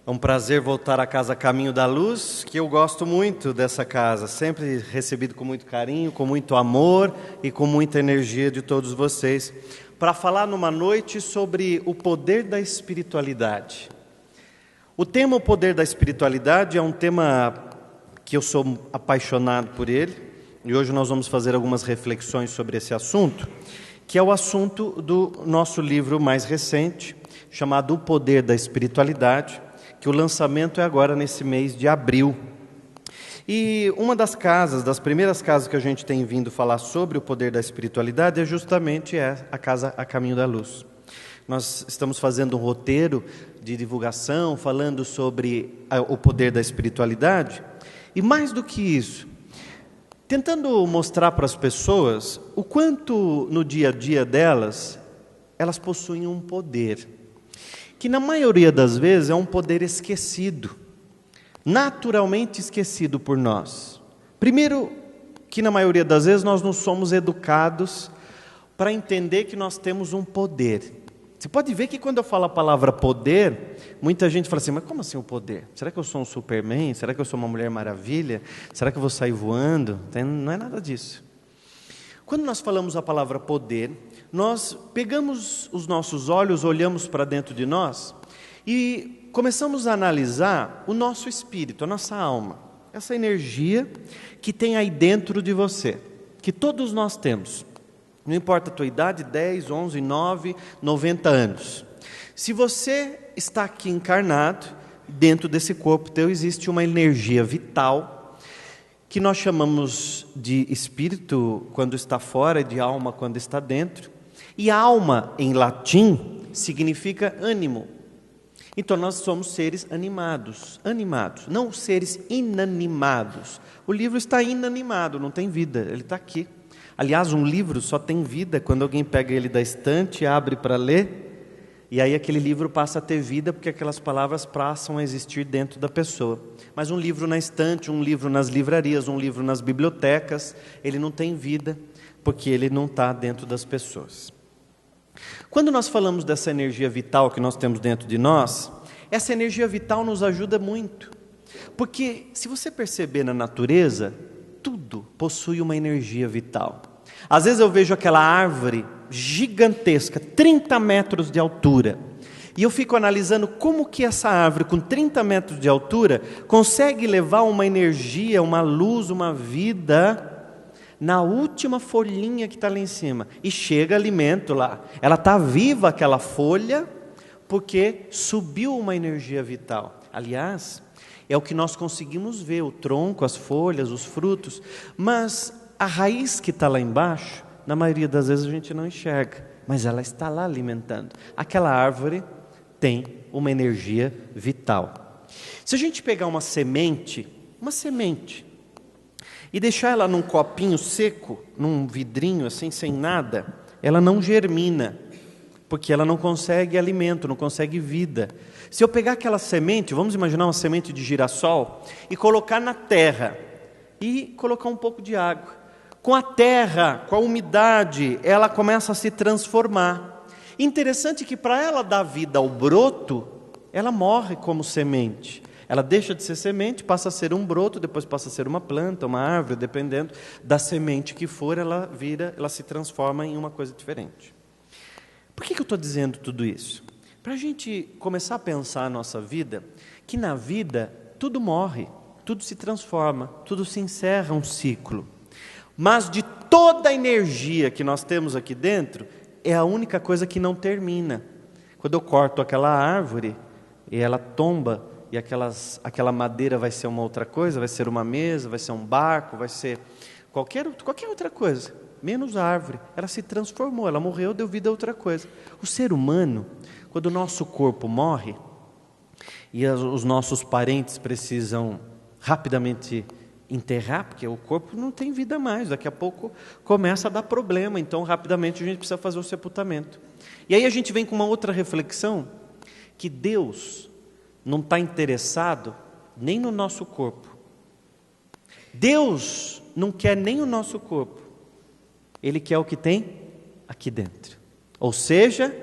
É um prazer voltar à casa Caminho da Luz, que eu gosto muito dessa casa, sempre recebido com muito carinho, com muito amor e com muita energia de todos vocês, para falar numa noite sobre o poder da espiritualidade. O tema O Poder da Espiritualidade é um tema que eu sou apaixonado por ele, e hoje nós vamos fazer algumas reflexões sobre esse assunto, que é o assunto do nosso livro mais recente, chamado O Poder da Espiritualidade, que o lançamento é agora nesse mês de abril. E uma das primeiras casas que a gente tem vindo falar sobre o poder da espiritualidade é justamente a casa A Caminho da Luz. Nós estamos fazendo um roteiro de divulgação, falando sobre o poder da espiritualidade, e mais do que isso, tentando mostrar para as pessoas o quanto no dia a dia delas, elas possuem um poder, que na maioria das vezes é um poder esquecido, naturalmente esquecido por nós. Primeiro, que na maioria das vezes nós não somos educados para entender que nós temos um poder. Você pode ver que quando eu falo a palavra poder, muita gente fala assim, mas como assim o poder? Será que eu sou um Superman? Será que eu sou uma Mulher Maravilha? Será que eu vou sair voando? Não é nada disso. Quando nós falamos a palavra poder, nós pegamos os nossos olhos, olhamos para dentro de nós e começamos a analisar o nosso espírito, a nossa alma, essa energia que tem aí dentro de você, que todos nós temos. Não importa a tua idade, 10, 11, 9, 90 anos. Se você está aqui encarnado, dentro desse corpo teu existe uma energia vital, que nós chamamos de espírito quando está fora e de alma quando está dentro. E alma, em latim, significa ânimo. Então nós somos seres animados, não seres inanimados. O livro está inanimado, não tem vida, ele está aqui. Aliás, um livro só tem vida quando alguém pega ele da estante, abre para ler, e aí aquele livro passa a ter vida, porque aquelas palavras passam a existir dentro da pessoa. Mas um livro na estante, um livro nas livrarias, um livro nas bibliotecas, ele não tem vida, porque ele não está dentro das pessoas. Quando nós falamos dessa energia vital que nós temos dentro de nós, essa energia vital nos ajuda muito. Porque se você perceber na natureza, tudo possui uma energia vital. Às vezes eu vejo aquela árvore gigantesca, 30 metros de altura, e eu fico analisando como que essa árvore com 30 metros de altura consegue levar uma energia, uma luz, uma vida na última folhinha que está lá em cima, e chega alimento lá. Ela está viva, aquela folha, porque subiu uma energia vital. Aliás, é o que nós conseguimos ver, o tronco, as folhas, os frutos, mas a raiz que está lá embaixo, na maioria das vezes a gente não enxerga, mas ela está lá alimentando. Aquela árvore tem uma energia vital. Se a gente pegar uma semente, e deixar ela num copinho seco, num vidrinho assim, sem nada, ela não germina, porque ela não consegue alimento, não consegue vida. Se eu pegar aquela semente, vamos imaginar uma semente de girassol, e colocar na terra, e colocar um pouco de água, com a terra, com a umidade, ela começa a se transformar. Interessante que para ela dar vida ao broto, ela morre como semente. Ela deixa de ser semente, passa a ser um broto, depois passa a ser uma planta, uma árvore, dependendo da semente que for, ela se transforma em uma coisa diferente. Por que eu estou dizendo tudo isso? Para a gente começar a pensar a nossa vida, que na vida tudo morre, tudo se transforma, tudo se encerra um ciclo. Mas de toda a energia que nós temos aqui dentro, é a única coisa que não termina. Quando eu corto aquela árvore, e ela tomba, e aquela madeira vai ser uma outra coisa, vai ser uma mesa, vai ser um barco, vai ser qualquer outra coisa, menos a árvore. Ela se transformou, ela morreu, deu vida a outra coisa. O ser humano, quando o nosso corpo morre, e os nossos parentes precisam rapidamente enterrar, porque o corpo não tem vida mais, daqui a pouco começa a dar problema, então rapidamente a gente precisa fazer o sepultamento. E aí a gente vem com uma outra reflexão, que Deus não está interessado nem no nosso corpo. Deus não quer nem o nosso corpo, Ele quer o que tem aqui dentro, ou seja,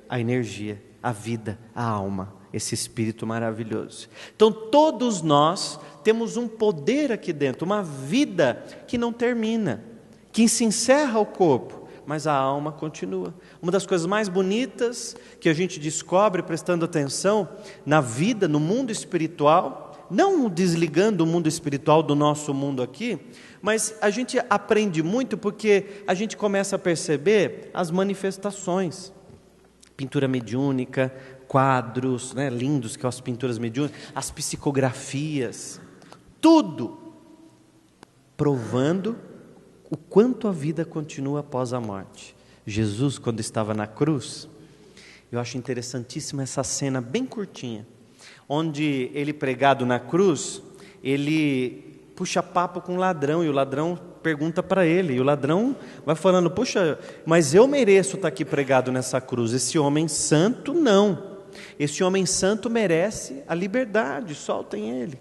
a energia, a vida, a alma, esse espírito maravilhoso. Então todos nós temos um poder aqui dentro, uma vida que não termina, que se encerra o corpo, mas a alma continua. Uma das coisas mais bonitas que a gente descobre prestando atenção na vida, no mundo espiritual, não desligando o mundo espiritual do nosso mundo aqui, mas a gente aprende muito porque a gente começa a perceber as manifestações. Pintura mediúnica, quadros, né, lindos, que são as pinturas mediúnicas, as psicografias, tudo provando o quanto a vida continua após a morte. Jesus, quando estava na cruz, eu acho interessantíssima essa cena bem curtinha, onde ele pregado na cruz, ele puxa papo com o ladrão, e o ladrão pergunta para ele, e o ladrão vai falando, puxa, mas eu mereço estar aqui pregado nessa cruz, esse homem santo não, esse homem santo merece a liberdade, soltem ele.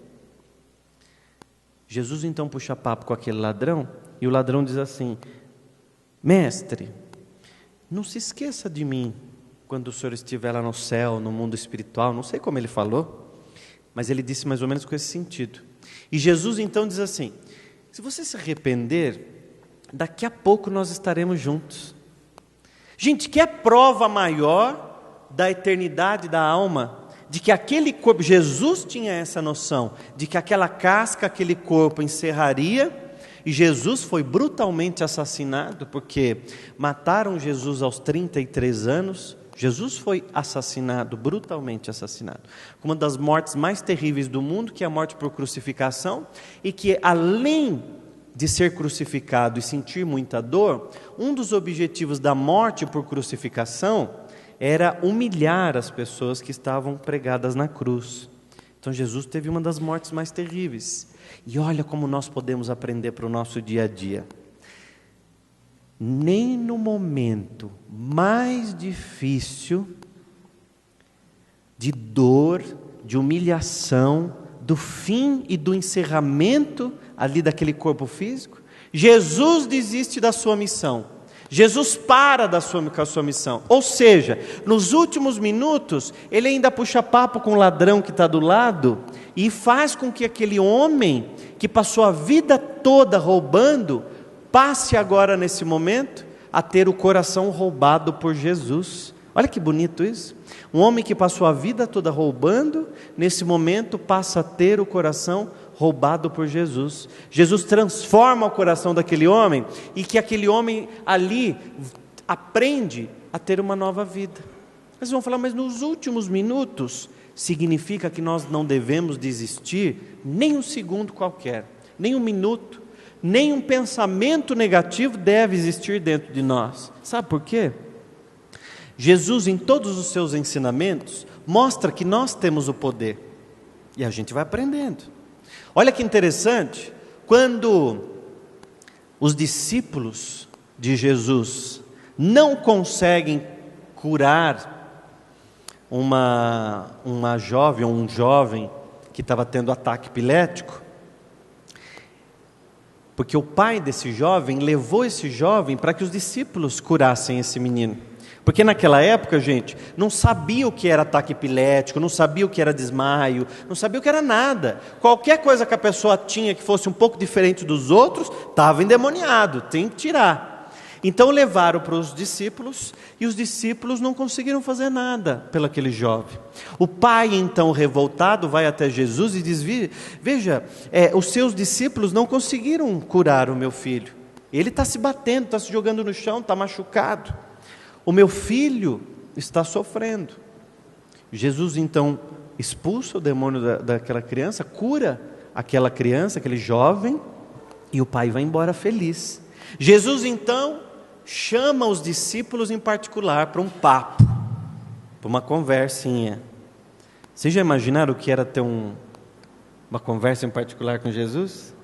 Jesus então puxa papo com aquele ladrão, e o ladrão diz assim, mestre, não se esqueça de mim, quando o senhor estiver lá no céu, no mundo espiritual, não sei como ele falou, mas ele disse mais ou menos com esse sentido. E Jesus então diz assim, se você se arrepender, daqui a pouco nós estaremos juntos. Gente, que é prova maior da eternidade da alma, de que aquele corpo, Jesus tinha essa noção, de que aquela casca, aquele corpo encerraria, e Jesus foi brutalmente assassinado, porque mataram Jesus aos 33 anos, Jesus foi assassinado, brutalmente assassinado, uma das mortes mais terríveis do mundo, que é a morte por crucificação, e que além de ser crucificado e sentir muita dor, um dos objetivos da morte por crucificação era humilhar as pessoas que estavam pregadas na cruz. Então Jesus teve uma das mortes mais terríveis. E olha como nós podemos aprender para o nosso dia a dia. Nem no momento mais difícil, de dor, de humilhação, do fim e do encerramento ali daquele corpo físico, Jesus desiste da sua missão. Jesus para com a sua missão. Ou seja, nos últimos minutos, ele ainda puxa papo com o ladrão que está do lado e faz com que aquele homem que passou a vida toda roubando, passe agora nesse momento a ter o coração roubado por Jesus. Olha que bonito isso. Um homem que passou a vida toda roubando, nesse momento passa a ter o coração roubado por Jesus. Jesus transforma o coração daquele homem, e que aquele homem ali aprende a ter uma nova vida. Vocês vão falar, mas nos últimos minutos, significa que nós não devemos desistir nem um segundo qualquer, nem um minuto, nem um pensamento negativo deve existir dentro de nós. Sabe por quê? Jesus, em todos os seus ensinamentos, mostra que nós temos o poder, e a gente vai aprendendo. Olha que interessante, quando os discípulos de Jesus não conseguem curar uma jovem ou um jovem que estava tendo ataque epilético, porque o pai desse jovem levou esse jovem para que os discípulos curassem esse menino. Porque naquela época, gente, não sabia o que era ataque epilético, não sabia o que era desmaio, não sabia o que era nada. Qualquer coisa que a pessoa tinha que fosse um pouco diferente dos outros, estava endemoniado, tem que tirar. Então levaram para os discípulos, e os discípulos não conseguiram fazer nada pelo aquele jovem. O pai, então, revoltado, vai até Jesus e diz, veja, os seus discípulos não conseguiram curar o meu filho. Ele está se batendo, está se jogando no chão, está machucado. O meu filho está sofrendo. Jesus então expulsa o demônio daquela criança, cura aquela criança, aquele jovem, e o pai vai embora feliz. Jesus então chama os discípulos em particular para um papo, para uma conversinha. Vocês já imaginaram o que era ter uma conversa em particular com Jesus?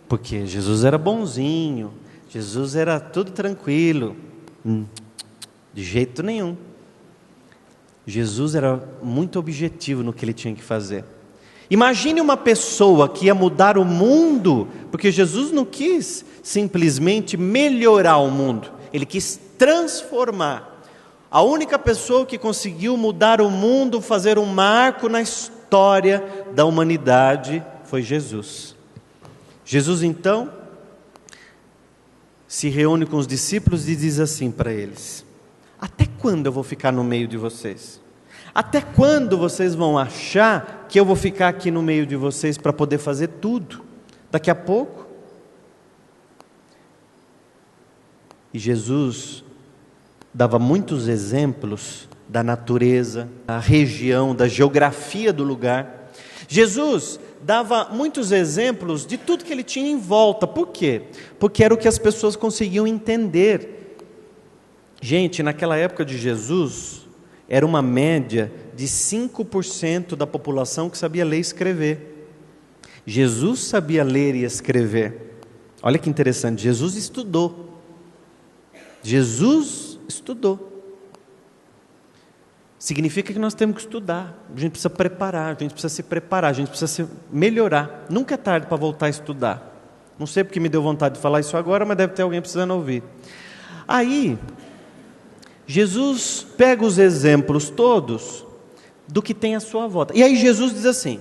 Porque Jesus era bonzinho, Jesus era tudo tranquilo, de jeito nenhum. Jesus era muito objetivo no que ele tinha que fazer. Imagine uma pessoa que ia mudar o mundo, porque Jesus não quis simplesmente melhorar o mundo, ele quis transformar. A única pessoa que conseguiu mudar o mundo, fazer um marco na história da humanidade, foi Jesus. Jesus, então, se reúne com os discípulos e diz assim para eles: até quando eu vou ficar no meio de vocês? Até quando vocês vão achar que eu vou ficar aqui no meio de vocês para poder fazer tudo? Daqui a pouco. E Jesus dava muitos exemplos da natureza, da região, da geografia do lugar. Jesus dava muitos exemplos de tudo que ele tinha em volta. Por quê? Porque era o que as pessoas conseguiam entender. Gente, naquela época de Jesus, era uma média de 5% da população que sabia ler e escrever. Jesus sabia ler e escrever. Olha que interessante, Jesus estudou. Jesus estudou. Significa que nós temos que estudar, a gente precisa preparar, a gente precisa se preparar, a gente precisa melhorar. Nunca é tarde para voltar a estudar. Não sei porque me deu vontade de falar isso agora, mas deve ter alguém precisando ouvir. Aí, Jesus pega os exemplos todos do que tem à sua volta. E aí Jesus diz assim: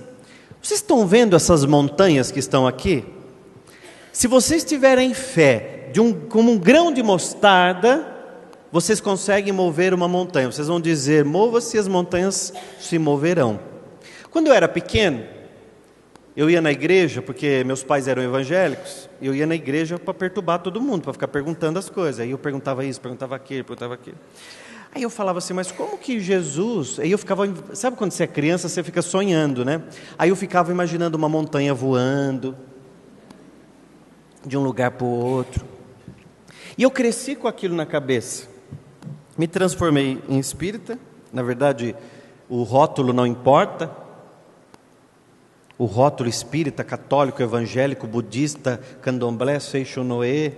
vocês estão vendo essas montanhas que estão aqui? Se vocês tiverem fé como um grão de mostarda, vocês conseguem mover uma montanha. Vocês vão dizer: mova-se, as montanhas se moverão. Quando eu era pequeno, eu ia na igreja, porque meus pais eram evangélicos, eu ia na igreja para perturbar todo mundo, para ficar perguntando as coisas. Aí eu perguntava isso, perguntava aquilo, perguntava aquilo. Aí eu falava assim: mas como que Jesus... Aí eu ficava... Sabe quando você é criança, você fica sonhando, né? Aí eu ficava imaginando uma montanha voando de um lugar para o outro. E eu cresci com aquilo na cabeça. Me transformei em espírita. Na verdade, o rótulo não importa. O rótulo espírita, católico, evangélico, budista, candomblé, seixonoê.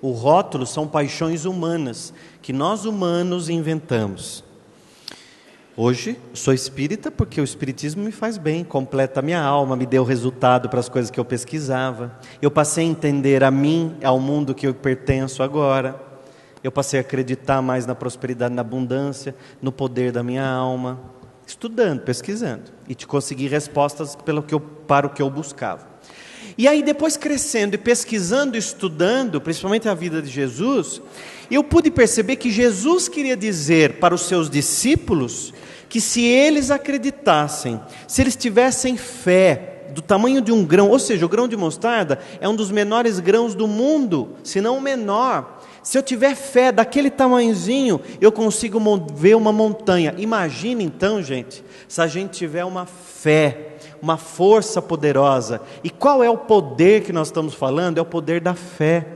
O rótulo são paixões humanas, que nós humanos inventamos. Hoje, sou espírita porque o espiritismo me faz bem, completa a minha alma, me deu resultado para as coisas que eu pesquisava. Eu passei a entender a mim, ao mundo que eu pertenço agora. Eu passei a acreditar mais na prosperidade, na abundância, no poder da minha alma. Estudando, pesquisando. E te consegui respostas para o que eu buscava. E aí depois crescendo e pesquisando, estudando, principalmente a vida de Jesus, eu pude perceber que Jesus queria dizer para os seus discípulos que se eles acreditassem, se eles tivessem fé do tamanho de um grão, ou seja, o grão de mostarda é um dos menores grãos do mundo, se não o menor. Se eu tiver fé daquele tamanhozinho, eu consigo mover uma montanha. Imagine então, gente, se a gente tiver uma fé, uma força poderosa. E qual é o poder que nós estamos falando? É o poder da fé.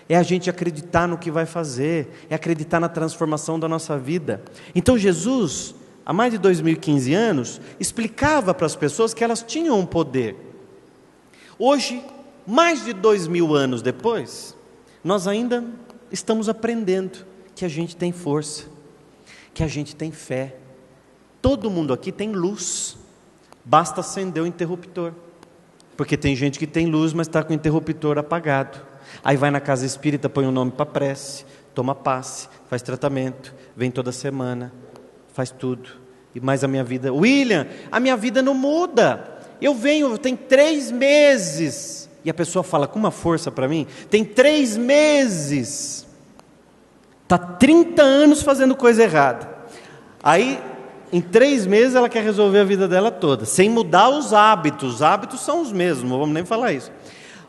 É a gente acreditar no que vai fazer, é acreditar na transformação da nossa vida. Então Jesus, há mais de 2015 anos, explicava para as pessoas que elas tinham um poder. Hoje, mais de 2000 anos depois, nós ainda estamos aprendendo que a gente tem força, que a gente tem fé. Todo mundo aqui tem luz, basta acender o interruptor, porque tem gente que tem luz, mas está com o interruptor apagado. Aí vai na casa espírita, põe o nome para prece, toma passe, faz tratamento, vem toda semana, faz tudo. E mais a minha vida, William, a minha vida não muda, eu venho, tem 3 meses, e a pessoa fala com uma força para mim, tem 3 meses, está 30 anos fazendo coisa errada, aí em 3 meses ela quer resolver a vida dela toda, sem mudar os hábitos são os mesmos, não vamos nem falar isso,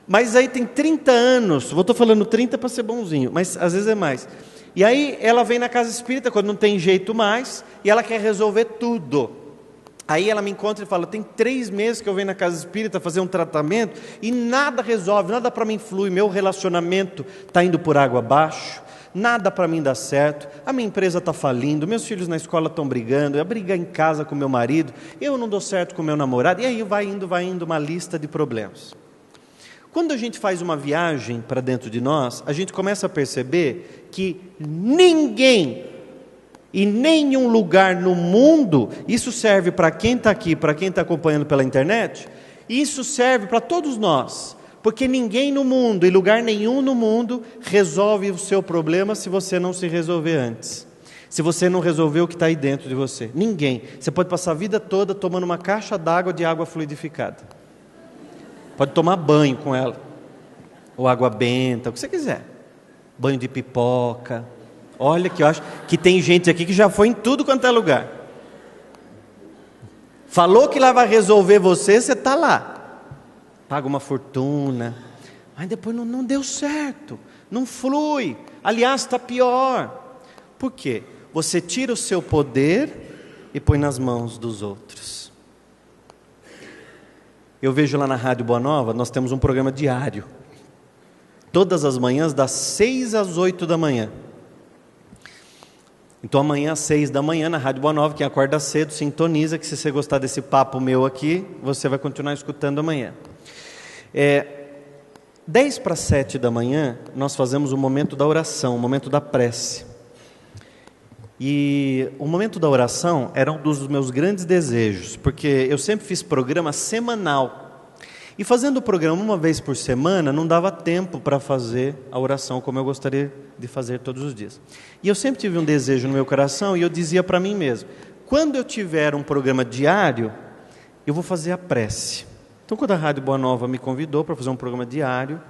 mas aí tem 30 anos, estou falando 30 para ser bonzinho, mas às vezes é mais, e aí ela vem na casa espírita quando não tem jeito mais, e ela quer resolver tudo. Aí ela me encontra e fala, tem 3 meses que eu venho na casa espírita fazer um tratamento, e nada resolve, nada para mim flui, meu relacionamento está indo por água abaixo, nada para mim dá certo, a minha empresa está falindo, meus filhos na escola estão brigando, eu brigo em casa com meu marido, eu não dou certo com meu namorado, e aí vai indo uma lista de problemas. Quando a gente faz uma viagem para dentro de nós, a gente começa a perceber que ninguém, em nenhum lugar no mundo, isso serve para quem está aqui, para quem está acompanhando pela internet, isso serve para todos nós, porque ninguém no mundo, em lugar nenhum no mundo, resolve o seu problema se você não se resolver antes. Se você não resolver o que está aí dentro de você. Ninguém. Você pode passar a vida toda tomando uma caixa d'água de água fluidificada. Pode tomar banho com ela. Ou água benta, o que você quiser. Banho de pipoca. Olha que eu acho que tem gente aqui que já foi em tudo quanto é lugar. Falou que lá vai resolver você, você está lá. Paga uma fortuna. Mas depois não deu certo. Não flui. Aliás, está pior. Por quê? Você tira o seu poder e põe nas mãos dos outros. Eu vejo lá na Rádio Boa Nova, nós temos um programa diário. Todas as manhãs, das 6 às 8 da manhã. Então amanhã às 6 da manhã, na Rádio Boa Nova, quem acorda cedo, sintoniza, que se você gostar desse papo meu aqui, você vai continuar escutando amanhã. 10 para 7 da manhã, nós fazemos o momento da oração, o momento da prece. E o momento da oração era um dos meus grandes desejos, porque eu sempre fiz programa semanal. E fazendo o programa uma vez por semana, não dava tempo para fazer a oração como eu gostaria de fazer todos os dias. E eu sempre tive um desejo no meu coração, e eu dizia para mim mesmo, quando eu tiver um programa diário, eu vou fazer a prece. Então quando a Rádio Boa Nova me convidou para fazer um programa diário,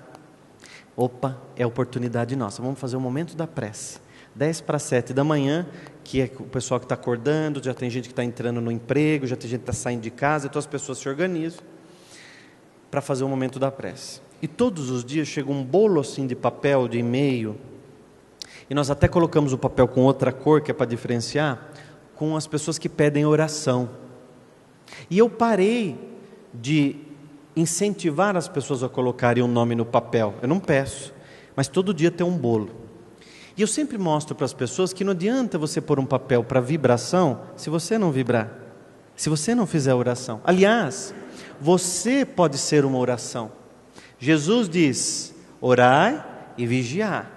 é oportunidade nossa, vamos fazer o momento da prece. 10 para 7 da manhã, que é o pessoal que está acordando, já tem gente que está entrando no emprego, já tem gente que está saindo de casa, então as pessoas se organizam para fazer o momento da prece. E todos os dias chega um bolo assim de papel, de e-mail, e nós até colocamos o papel com outra cor, que é para diferenciar, com as pessoas que pedem oração. E eu parei de incentivar as pessoas a colocarem um nome no papel, eu não peço, mas todo dia tem um bolo. E eu sempre mostro para as pessoas que não adianta você pôr um papel para vibração, se você não vibrar, se você não fizer oração. Aliás, você pode ser uma oração. Jesus diz, orai e vigiar.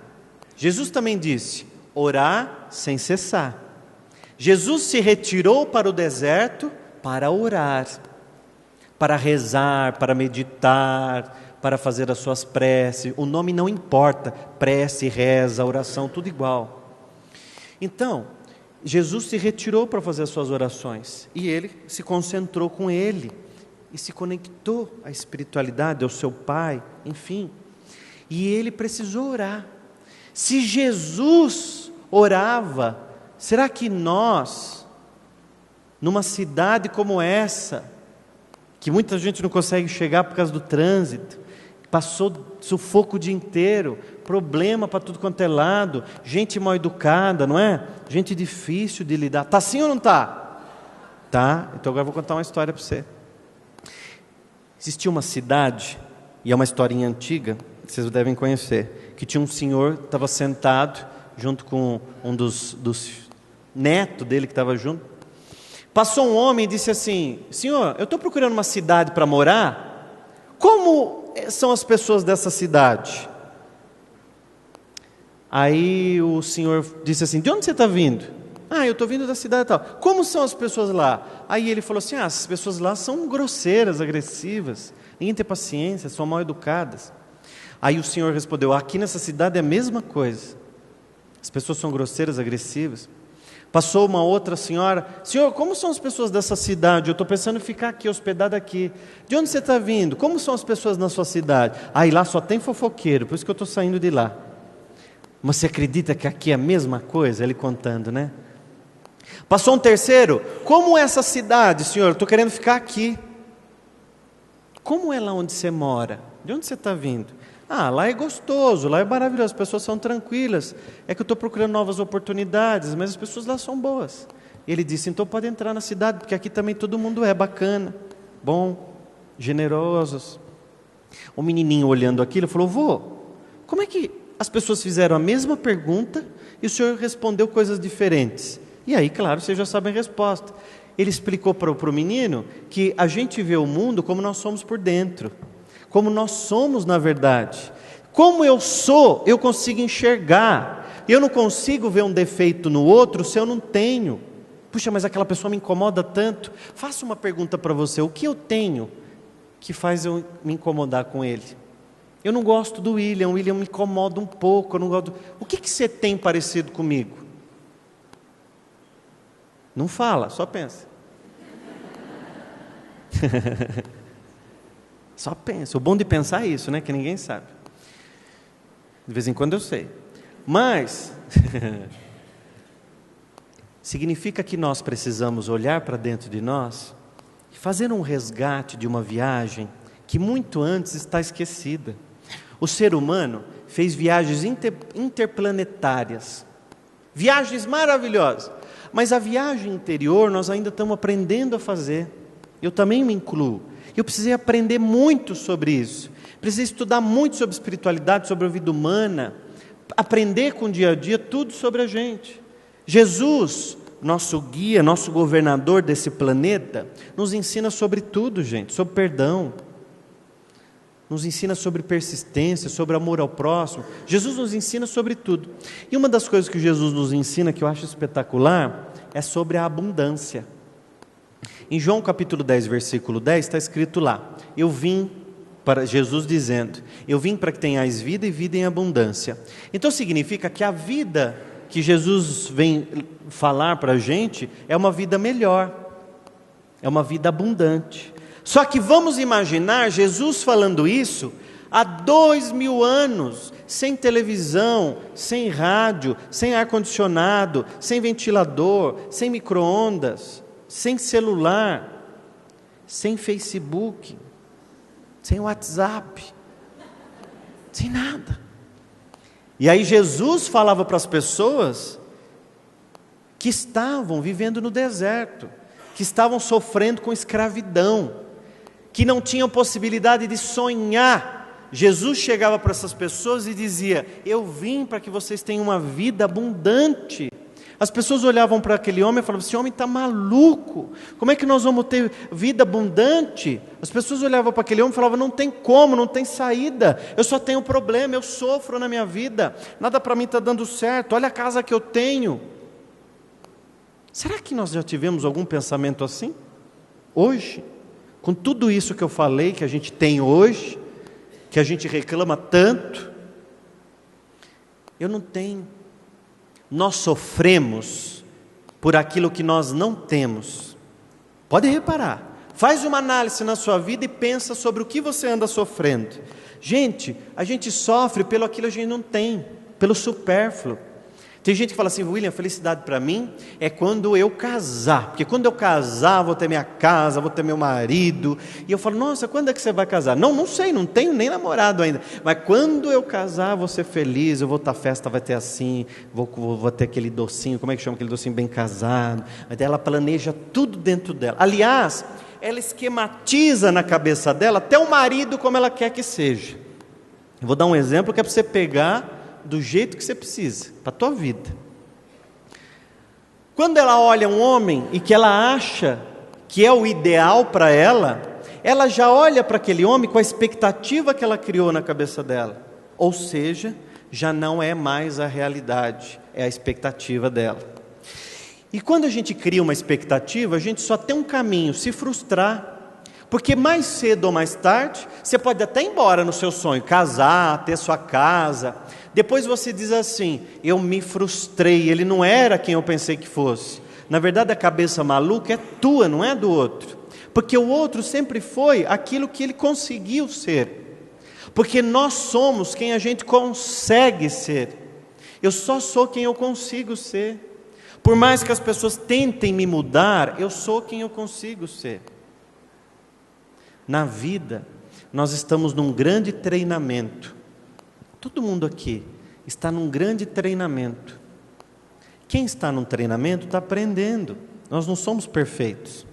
Jesus também disse, orar sem cessar. Jesus se retirou para o deserto para orar, para rezar, para meditar, para fazer as suas preces. O nome não importa, prece, reza, oração, tudo igual. Então, Jesus se retirou para fazer as suas orações, e ele se concentrou com ele, e se conectou à espiritualidade, ao seu Pai, enfim, e ele precisou orar. Se Jesus orava, será que nós, numa cidade como essa, que muita gente não consegue chegar por causa do trânsito, passou sufoco o dia inteiro, problema para tudo quanto é lado, gente mal educada, não é? Gente difícil de lidar. Está assim ou não está? Tá, então agora eu vou contar uma história para você. Existia uma cidade, e é uma historinha antiga, vocês devem conhecer, que tinha um senhor que estava sentado junto com um dos netos dele que estava junto. Passou um homem e disse assim, senhor, eu estou procurando uma cidade para morar, como são as pessoas dessa cidade? Aí o senhor disse assim, de onde você está vindo? Eu estou vindo da cidade tal. Como são as pessoas lá? Aí ele falou assim, as pessoas lá são grosseiras, agressivas, ninguém tem paciência, são mal educadas. Aí o senhor respondeu, aqui nessa cidade é a mesma coisa, as pessoas são grosseiras, agressivas. Passou uma outra senhora, senhor, como são as pessoas dessa cidade? Eu estou pensando em ficar aqui, hospedado aqui. De onde você está vindo? Como são as pessoas na sua cidade? Lá só tem fofoqueiro, por isso que eu estou saindo de lá. Mas você acredita que aqui é a mesma coisa? Ele contando, né? Passou um terceiro, como é essa cidade, senhor? Eu estou querendo ficar aqui. Como é lá onde você mora? De onde você está vindo? Lá é gostoso, lá é maravilhoso, as pessoas são tranquilas. É que eu estou procurando novas oportunidades, mas as pessoas lá são boas. Ele disse, então pode entrar na cidade, porque aqui também todo mundo é bacana, bom, generosos. O menininho olhando aquilo falou, vô, como é que as pessoas fizeram a mesma pergunta e o senhor respondeu coisas diferentes? E aí, claro, vocês já sabem a resposta. Ele explicou para o menino que a gente vê o mundo como nós somos por dentro, como nós somos na verdade. Como eu sou, eu consigo enxergar. Eu não consigo ver um defeito no outro se eu não tenho. Puxa, mas aquela pessoa me incomoda tanto. Faça uma pergunta para você, o que eu tenho que faz eu me incomodar com ele? Eu não gosto do William me incomoda um pouco, eu não gosto. O que você tem parecido comigo? Não fala, só pensa. Só pensa. O bom de pensar é isso, né? Que ninguém sabe. De vez em quando eu sei. Mas significa que nós precisamos olhar para dentro de nós e fazer um resgate de uma viagem que muito antes está esquecida. O ser humano fez viagens interplanetárias, viagens maravilhosas, mas a viagem interior nós ainda estamos aprendendo a fazer. Eu também me incluo. Eu precisei aprender muito sobre isso, precisei estudar muito sobre espiritualidade, sobre a vida humana, aprender com o dia a dia tudo sobre a gente. Jesus, nosso guia, nosso governador desse planeta, nos ensina sobre tudo, gente, sobre perdão, nos ensina sobre persistência, sobre amor ao próximo. Jesus nos ensina sobre tudo. E uma das coisas que Jesus nos ensina, que eu acho espetacular, é sobre a abundância. Em João capítulo 10, versículo 10, está escrito lá, Jesus dizendo, eu vim para que tenhais vida e vida em abundância. Então significa que a vida que Jesus vem falar para a gente é uma vida melhor, é uma vida abundante. Só que vamos imaginar Jesus falando isso há 2000 anos, sem televisão, sem rádio, sem ar-condicionado, sem ventilador, sem micro-ondas, sem celular, sem Facebook, sem WhatsApp, sem nada. E aí Jesus falava para as pessoas que estavam vivendo no deserto, que estavam sofrendo com escravidão, que não tinham possibilidade de sonhar. Jesus chegava para essas pessoas e dizia, eu vim para que vocês tenham uma vida abundante. As pessoas olhavam para aquele homem e falavam, esse homem está maluco, como é que nós vamos ter vida abundante? As pessoas olhavam para aquele homem e falavam, não tem como, não tem saída, eu só tenho problema, eu sofro na minha vida, nada para mim está dando certo, olha a casa que eu tenho. Será que nós já tivemos algum pensamento assim? Hoje? Com tudo isso que eu falei, que a gente tem hoje, que a gente reclama tanto, eu não tenho. Nós sofremos por aquilo que nós não temos. Pode reparar, faz uma análise na sua vida e pensa sobre o que você anda sofrendo. Gente, a gente sofre pelo aquilo que a gente não tem, pelo supérfluo. Tem gente que fala assim, William, felicidade para mim é quando eu casar, porque quando eu casar vou ter minha casa, vou ter meu marido, e eu falo, nossa, quando é que você vai casar? Não sei, não tenho nem namorado ainda, mas quando eu casar vou ser feliz, eu vou estar, a festa vai ter assim, vou ter aquele docinho, como é que chama aquele docinho bem casado, mas ela planeja tudo dentro dela. Aliás, ela esquematiza na cabeça dela até o marido como ela quer que seja. Eu vou dar um exemplo que é para você pegar do jeito que você precisa, para a tua vida. Quando ela olha um homem e que ela acha que é o ideal para ela, ela já olha para aquele homem com a expectativa que ela criou na cabeça dela, ou seja, já não é mais a realidade, é a expectativa dela. E quando a gente cria uma expectativa, a gente só tem um caminho, se frustrar, porque mais cedo ou mais tarde, você pode até ir embora no seu sonho, casar, ter sua casa. Depois você diz assim, eu me frustrei, ele não era quem eu pensei que fosse. Na verdade a cabeça maluca é tua, não é do outro. Porque o outro sempre foi aquilo que ele conseguiu ser. Porque nós somos quem a gente consegue ser. Eu só sou quem eu consigo ser. Por mais que as pessoas tentem me mudar, eu sou quem eu consigo ser. Na vida, nós estamos num grande treinamento. Todo mundo aqui está num grande treinamento. Quem está num treinamento está aprendendo. Nós não somos perfeitos.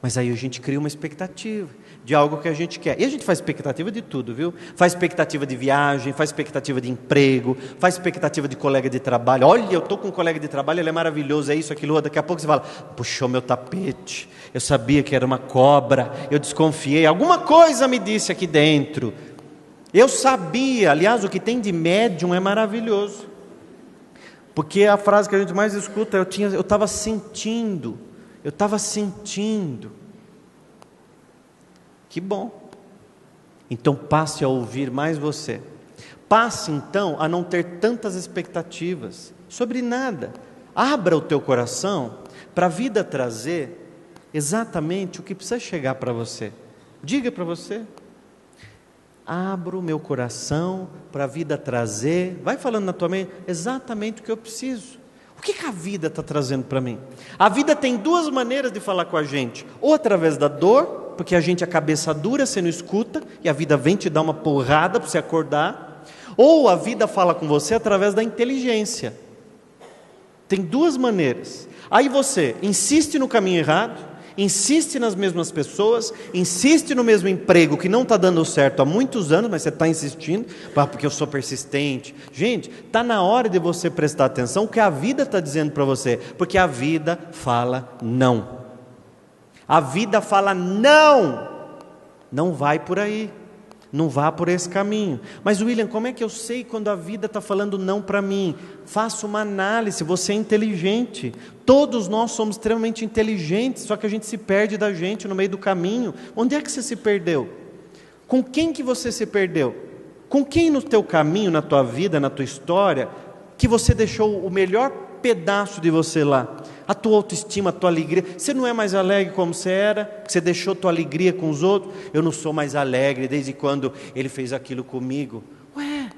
Mas aí a gente cria uma expectativa de algo que a gente quer. E a gente faz expectativa de tudo, viu? Faz expectativa de viagem, faz expectativa de emprego, faz expectativa de colega de trabalho. Olha, eu estou com um colega de trabalho, ele é maravilhoso, é isso, aquilo. Daqui a pouco você fala, puxou meu tapete, eu sabia que era uma cobra, eu desconfiei, alguma coisa me disse aqui dentro. Eu sabia, aliás, o que tem de médium é maravilhoso. Porque a frase que a gente mais escuta, eu estava sentindo. Que bom. Então passe a ouvir mais você. Passe então a não ter tantas expectativas sobre nada. Abra o teu coração para a vida trazer exatamente o que precisa chegar para você. Diga para você: abro o meu coração para a vida trazer, vai falando na tua mente, exatamente o que eu preciso. O que a vida está trazendo para mim? A vida tem duas maneiras de falar com a gente: ou através da dor, porque a gente é cabeça dura, você não escuta, e a vida vem te dar uma porrada para você acordar. Ou a vida fala com você através da inteligência. Tem duas maneiras. Aí você insiste no caminho errado, insiste nas mesmas pessoas, insiste no mesmo emprego que não está dando certo há muitos anos, mas você está insistindo, porque eu sou persistente. Gente, está na hora de você prestar atenção o que a vida está dizendo para você, porque a vida fala não. A vida fala não, não vai por aí, não vá por esse caminho. Mas William, como é que eu sei quando a vida está falando não para mim? Faça uma análise, você é inteligente, todos nós somos extremamente inteligentes, só que a gente se perde da gente no meio do caminho. Onde é que você se perdeu? Com quem que você se perdeu? Com quem no teu caminho, na tua vida, na tua história, que você deixou o melhor pedaço de você lá? A tua autoestima, a tua alegria. Você não é mais alegre como você era? Você deixou tua alegria com os outros? Eu não sou mais alegre desde quando ele fez aquilo comigo. Ué,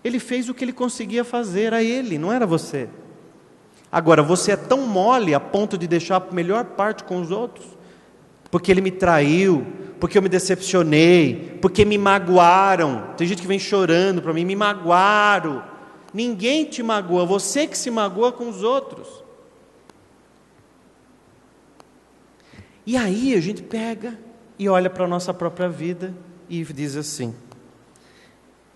ele fez o que ele conseguia fazer, era ele, não era você. Agora, você é tão mole a ponto de deixar a melhor parte com os outros? Porque ele me traiu, porque eu me decepcionei, porque me magoaram. Tem gente que vem chorando para mim, me magoaram. Ninguém te magoa, você que se magoa com os outros. E aí a gente pega e olha para a nossa própria vida e diz assim: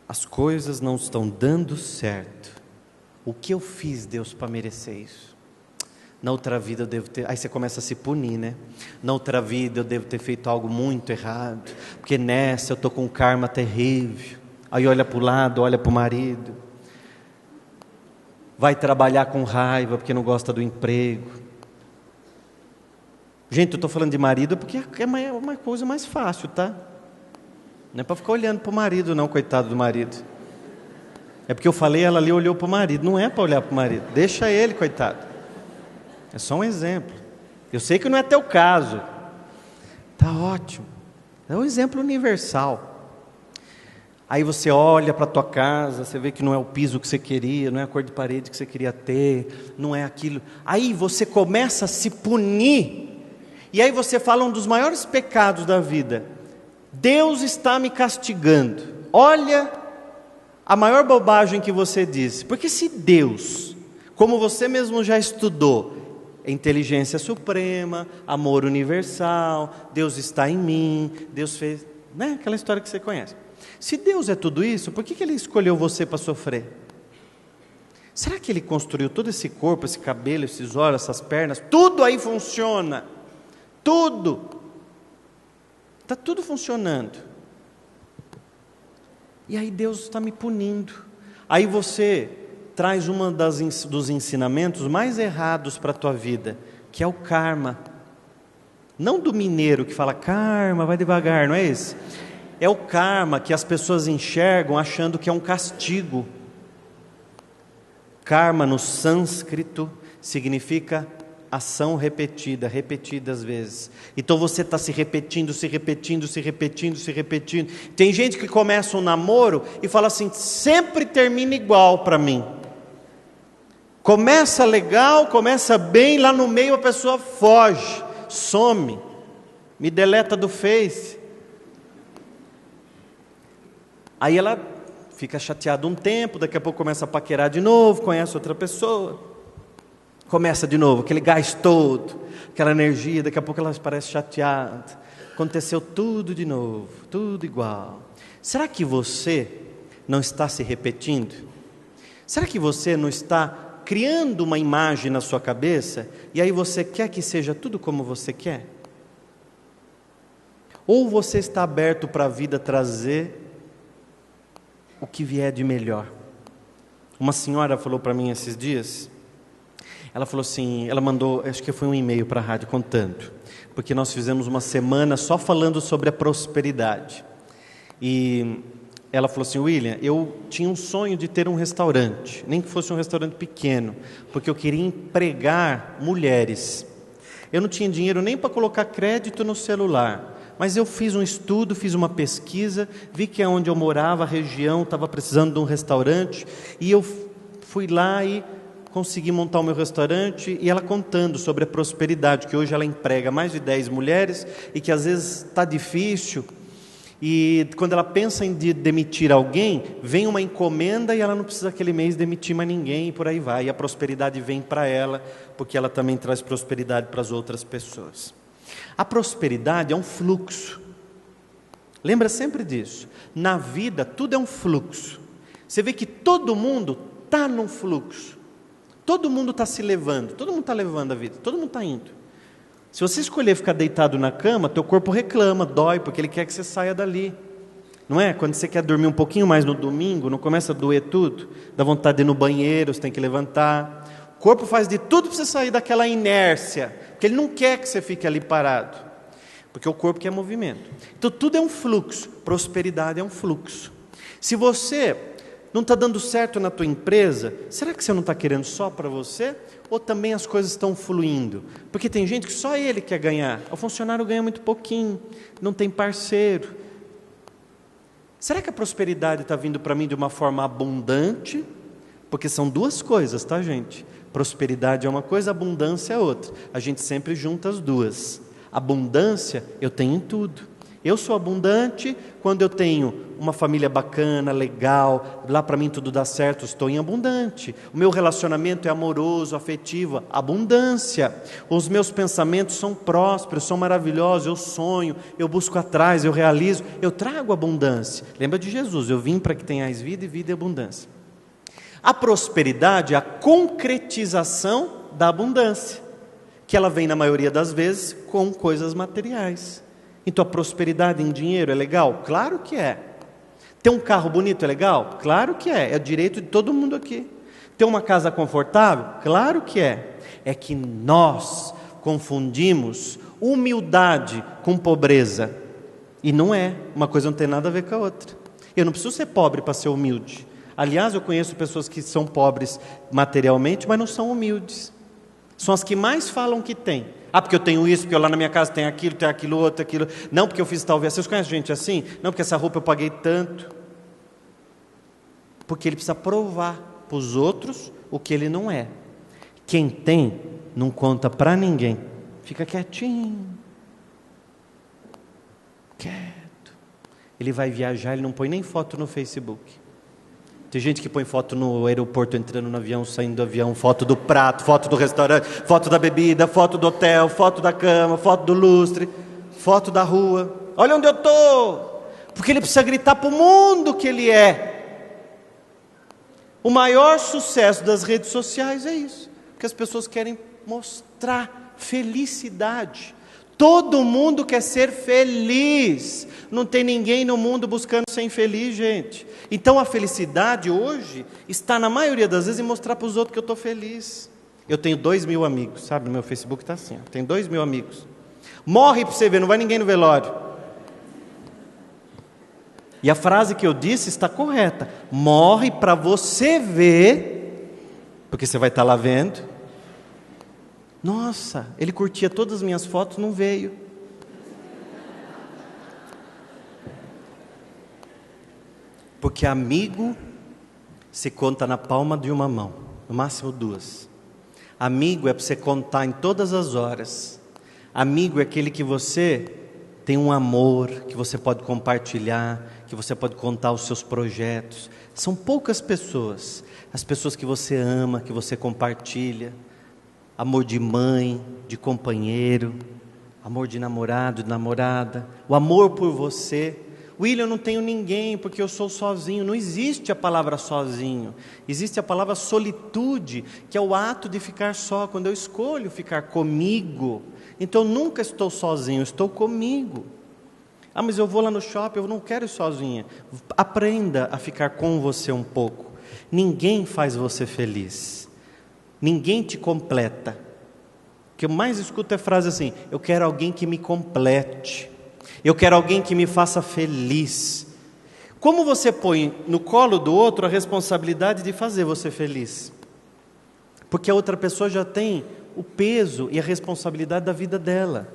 as coisas não estão dando certo. O que eu fiz, Deus, para merecer isso? Na outra vida eu devo ter... Aí você começa a se punir, né? Na outra vida eu devo ter feito algo muito errado, porque nessa eu estou com um karma terrível. Aí olha para o lado, olha para o marido, vai trabalhar com raiva porque não gosta do emprego. Gente, eu estou falando de marido porque é uma coisa mais fácil, tá? Não é para ficar olhando para o marido não, coitado do marido. É porque eu falei, ela ali olhou para o marido. Não é para olhar para o marido, deixa ele, coitado. É só um exemplo. Eu sei que não é teu caso. Tá ótimo. É um exemplo universal. Aí você olha para a tua casa, você vê que não é o piso que você queria, não é a cor de parede que você queria ter, não é aquilo. Aí você começa a se punir. E aí você fala um dos maiores pecados da vida: Deus está me castigando. Olha a maior bobagem que você disse. Porque se Deus, como você mesmo já estudou, inteligência suprema, amor universal, Deus está em mim, Deus fez, né? Aquela história que você conhece. Se Deus é tudo isso, por que Ele escolheu você para sofrer? Será que Ele construiu todo esse corpo, esse cabelo, esses olhos, essas pernas, tudo aí funciona? Tudo, está tudo funcionando, e aí Deus está me punindo. Aí você traz dos ensinamentos mais errados para a tua vida, que é o karma. Não do mineiro que fala karma, vai devagar, não é esse? É o karma que as pessoas enxergam achando que é um castigo. Karma no sânscrito significa ação repetida, repetidas vezes. Então você está se repetindo, se repetindo, se repetindo, se repetindo. Tem gente que começa um namoro e fala assim: sempre termina igual para mim. Começa legal, começa bem, lá no meio a pessoa foge, some, me deleta do Face. Aí ela fica chateada um tempo, daqui a pouco começa a paquerar de novo, conhece outra pessoa. Começa de novo, aquele gás todo, aquela energia, daqui a pouco ela parece chateada. Aconteceu tudo de novo, tudo igual. Será que você não está se repetindo? Será que você não está criando uma imagem na sua cabeça, e aí você quer que seja tudo como você quer? Ou você está aberto para a vida trazer o que vier de melhor? Uma senhora falou para mim esses dias. Ela falou assim, ela mandou, acho que foi um e-mail para a rádio contando, porque nós fizemos uma semana só falando sobre a prosperidade. E ela falou assim: William, eu tinha um sonho de ter um restaurante, nem que fosse um restaurante pequeno, porque eu queria empregar mulheres. Eu não tinha dinheiro nem para colocar crédito no celular, mas eu fiz um estudo, fiz uma pesquisa, vi que onde eu morava, a região, estava precisando de um restaurante, e eu fui lá e consegui montar o meu restaurante. E ela contando sobre a prosperidade, que hoje ela emprega mais de 10 mulheres, e que às vezes está difícil, e quando ela pensa em demitir alguém, vem uma encomenda e ela não precisa aquele mês demitir mais ninguém, e por aí vai, e a prosperidade vem para ela, porque ela também traz prosperidade para as outras pessoas. A prosperidade é um fluxo, lembra sempre disso. Na vida tudo é um fluxo. Você vê que todo mundo está num fluxo, todo mundo está se levando, todo mundo está levando a vida, todo mundo está indo. Se você escolher ficar deitado na cama, teu corpo reclama, dói, porque ele quer que você saia dali. Não é? Quando você quer dormir um pouquinho mais no domingo, não começa a doer tudo? Dá vontade de ir no banheiro, você tem que levantar. O corpo faz de tudo para você sair daquela inércia, porque ele não quer que você fique ali parado, porque o corpo quer movimento. Então tudo é um fluxo, prosperidade é um fluxo. Se você não está dando certo na tua empresa, será que você não está querendo só para você? Ou também as coisas estão fluindo? Porque tem gente que só ele quer ganhar, o funcionário ganha muito pouquinho, não tem parceiro. Será que a prosperidade está vindo para mim de uma forma abundante? Porque são duas coisas, tá, gente? Prosperidade é uma coisa, abundância é outra. A gente sempre junta as duas. Abundância eu tenho em tudo. Eu sou abundante quando eu tenho uma família bacana, legal, lá para mim tudo dá certo, estou em abundante. O meu relacionamento é amoroso, afetivo, abundância. Os meus pensamentos são prósperos, são maravilhosos, eu sonho, eu busco atrás, eu realizo, eu trago abundância. Lembra de Jesus, eu vim para que tenhais vida e vida e abundância. A prosperidade é a concretização da abundância, que ela vem na maioria das vezes com coisas materiais. Então a prosperidade em dinheiro é legal? Claro que é. Ter um carro bonito é legal? Claro que é. É direito de todo mundo aqui. Ter uma casa confortável? Claro que é. É que nós confundimos humildade com pobreza. E não é. Uma coisa não tem nada a ver com a outra. Eu não preciso ser pobre para ser humilde. Aliás, eu conheço pessoas que são pobres materialmente, mas não são humildes. São as que mais falam que têm. Ah, porque eu tenho isso, porque eu lá na minha casa tenho aquilo outro, aquilo. Não, porque eu fiz talvez. Vocês conhecem gente assim? Não, porque essa roupa eu paguei tanto. Porque ele precisa provar para os outros o que ele não é. Quem tem, não conta para ninguém. Fica quietinho. Quieto. Ele vai viajar, ele não põe nem foto no Facebook. Tem gente que põe foto no aeroporto, entrando no avião, saindo do avião, foto do prato, foto do restaurante, foto da bebida, foto do hotel, foto da cama, foto do lustre, foto da rua. Olha onde eu estou! Porque ele precisa gritar para o mundo que ele é. O maior sucesso das redes sociais é isso, porque as pessoas querem mostrar felicidade. Todo mundo quer ser feliz. Não tem ninguém no mundo buscando ser infeliz, gente. Então a felicidade hoje está na maioria das vezes em mostrar para os outros que eu estou feliz. Eu tenho 2.000 amigos, sabe? No meu Facebook está assim, ó. Tenho 2.000 amigos. Morre para você ver, não vai ninguém no velório. E a frase que eu disse está correta. Morre para você ver, porque você vai estar lá vendo. Nossa, ele curtia todas as minhas fotos, não veio. Porque amigo se conta na palma de uma mão, no máximo 2. Amigo é para você contar em todas as horas. Amigo é aquele que você tem um amor, que você pode compartilhar, que você pode contar os seus projetos. São poucas pessoas, as pessoas que você ama, que você compartilha. Amor de mãe, de companheiro, amor de namorado, de namorada, o amor por você. William, eu não tenho ninguém porque eu sou sozinho. Não existe a palavra sozinho, existe a palavra solitude, que é o ato de ficar só, quando eu escolho ficar comigo. Então eu nunca estou sozinho, eu estou comigo. Ah, mas eu vou lá no shopping, eu não quero ir sozinha. Aprenda a ficar com você um pouco. Ninguém faz você feliz. Ninguém te completa. O que eu mais escuto é frase assim: eu quero alguém que me complete, eu quero alguém que me faça feliz. Como você põe no colo do outro a responsabilidade de fazer você feliz? Porque a outra pessoa já tem o peso e a responsabilidade da vida dela.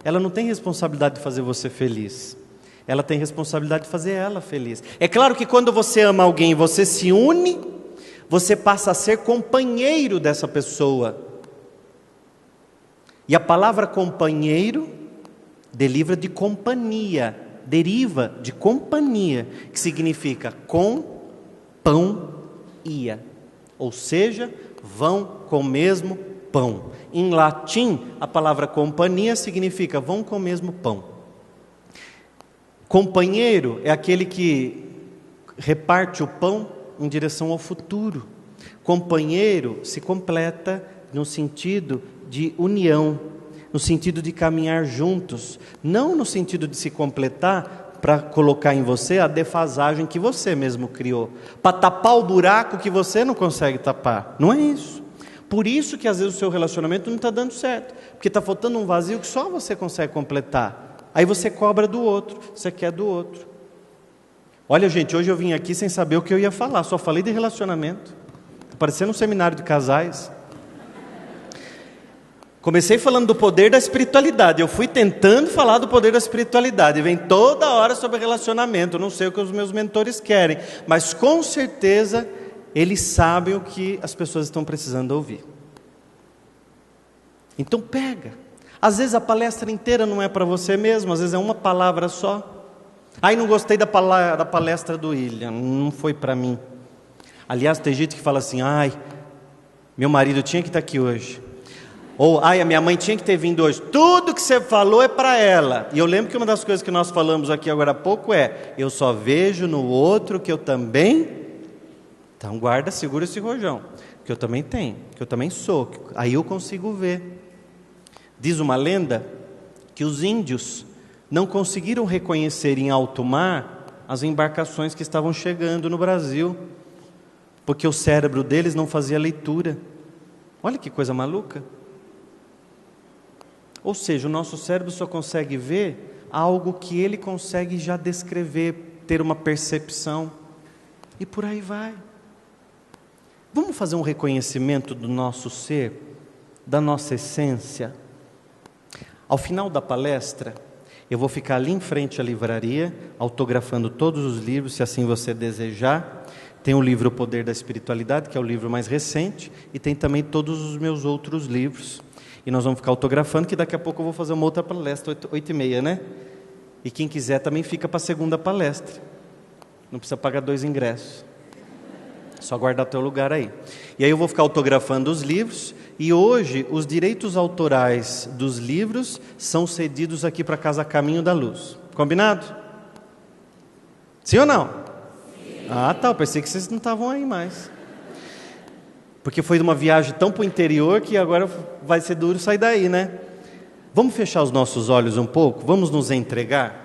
Ela não tem responsabilidade de fazer você feliz. Ela tem responsabilidade de fazer ela feliz. É claro que quando você ama alguém e você se une, você passa a ser companheiro dessa pessoa. E a palavra companheiro deriva de companhia, que significa com, pão, ia. Ou seja, vão com o mesmo pão. Em latim, a palavra companhia significa vão com o mesmo pão. Companheiro é aquele que reparte o pão em direção ao futuro. Companheiro se completa no sentido de união, no sentido de caminhar juntos, não no sentido de se completar para colocar em você a defasagem que você mesmo criou, para tapar o buraco que você não consegue tapar. Não é isso. Por isso que às vezes o seu relacionamento não está dando certo, porque está faltando um vazio que só você consegue completar. Aí você cobra do outro, você quer do outro. Olha, gente, hoje eu vim aqui sem saber o que eu ia falar, só falei de relacionamento. Está parecendo um seminário de casais. Comecei falando do poder da espiritualidade, eu fui tentando falar do poder da espiritualidade, vem toda hora sobre relacionamento. Eu não sei o que os meus mentores querem, mas com certeza eles sabem o que as pessoas estão precisando ouvir. Então pega. Às vezes a palestra inteira não é para você mesmo, às vezes é uma palavra só. Ai, não gostei da palestra do William, não foi para mim. Aliás, tem gente que fala assim, ai, meu marido tinha que estar aqui hoje. Ou, ai, a minha mãe tinha que ter vindo hoje. Tudo que você falou é para ela. E eu lembro que uma das coisas que nós falamos aqui agora há pouco é, eu só vejo no outro que eu também... Então guarda, segura esse rojão, que eu também tenho, que eu também sou, aí eu consigo ver. Diz uma lenda que os índios não conseguiram reconhecer em alto mar as embarcações que estavam chegando no Brasil, porque o cérebro deles não fazia leitura. Olha que coisa maluca. Ou seja, o nosso cérebro só consegue ver algo que ele consegue já descrever, ter uma percepção, e por aí vai. Vamos fazer um reconhecimento do nosso ser, da nossa essência. Ao final da palestra, eu vou ficar ali em frente à livraria, autografando todos os livros, se assim você desejar. Tem o livro O Poder da Espiritualidade, que é o livro mais recente, e tem também todos os meus outros livros. E nós vamos ficar autografando, que daqui a pouco eu vou fazer uma outra palestra, 8h30, né? E quem quiser também fica para a segunda palestra. Não precisa pagar 2 ingressos. Só guardar teu lugar aí. E aí eu vou ficar autografando os livros. E hoje os direitos autorais dos livros são cedidos aqui para a Casa Caminho da Luz. Combinado? Sim ou não? Sim. Ah, tá. Eu pensei que vocês não estavam aí mais. Porque foi uma viagem tão para o interior que agora vai ser duro sair daí, né? Vamos fechar os nossos olhos um pouco? Vamos nos entregar?